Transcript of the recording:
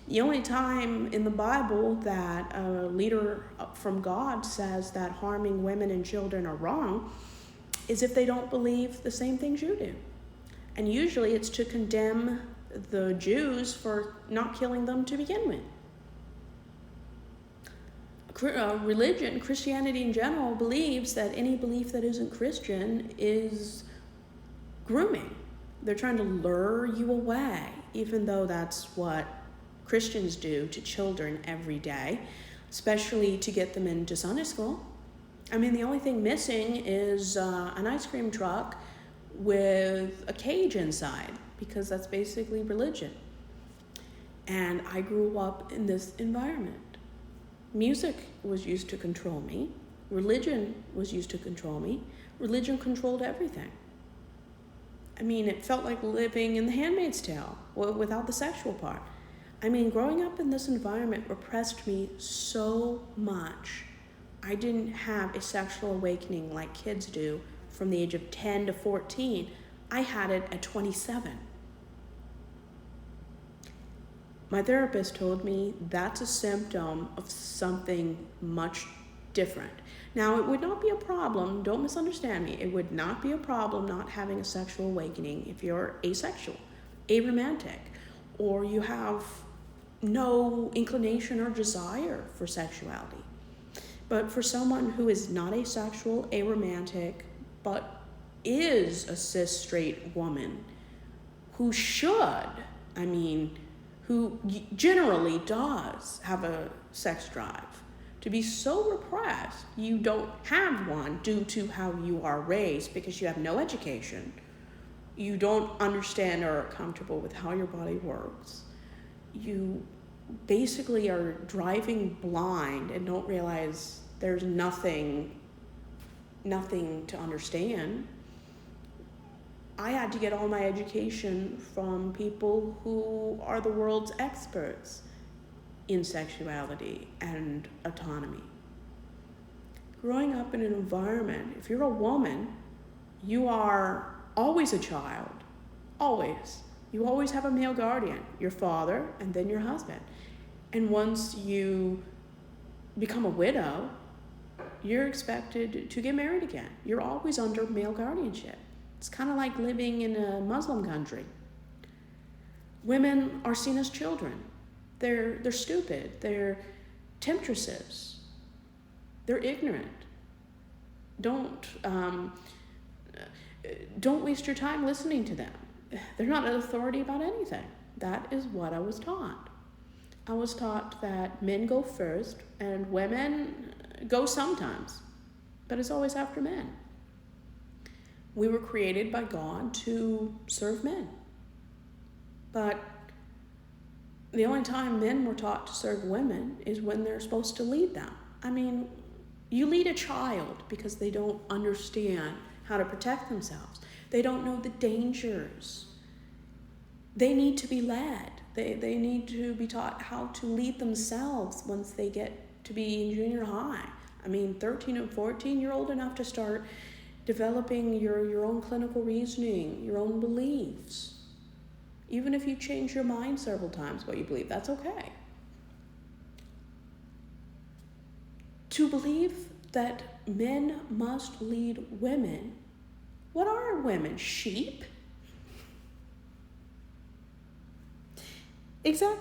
The only time in the Bible that a leader from God says that harming women and children are wrong is if they don't believe the same things you do. And usually it's to condemn the Jews for not killing them to begin with. Religion, Christianity in general, believes that any belief that isn't Christian is grooming. They're trying to lure you away, even though that's what Christians do to children every day, especially to get them into Sunday school. I mean, the only thing missing is an ice cream truck with a cage inside, because that's basically religion. And I grew up in this environment. Music was used to control me. Religion was used to control me. Religion controlled everything. I mean, it felt like living in The Handmaid's Tale without the sexual part. I mean, growing up in this environment repressed me so much. I didn't have a sexual awakening like kids do from the age of 10 to 14. I had it at 27. My therapist told me that's a symptom of something much different. Now, it would not be a problem, don't misunderstand me, it would not be a problem not having a sexual awakening if you're asexual, aromantic, or you have no inclination or desire for sexuality. But for someone who is not asexual, aromantic, but is a cis straight woman who who generally does have a sex drive, to be so repressed you don't have one due to how you are raised because you have no education, you don't understand or are comfortable with how your body works, you basically are driving blind and don't realize there's nothing to understand. I had to get all my education from people who are the world's experts in sexuality and autonomy. Growing up in an environment, if you're a woman, you are always a child, always. You always have a male guardian, your father and then your husband. And once you become a widow, you're expected to get married again. You're always under male guardianship. It's kind of like living in a Muslim country. Women are seen as children. They're stupid. They're temptresses. They're ignorant. Don't waste your time listening to them. They're not an authority about anything. That is what I was taught. I was taught that men go first and women go sometimes, but it's always after men. We were created by God to serve men. But the only time men were taught to serve women is when they're supposed to lead them. I mean, you lead a child because they don't understand how to protect themselves. They don't know the dangers. They need to be led. They need to be taught how to lead themselves once they get to be in junior high. I mean, 13 and 14, you're old enough to start developing your own clinical reasoning, your own beliefs. Even if you change your mind several times what you believe, that's okay. To believe that men must lead women, what are women? Sheep? Exactly.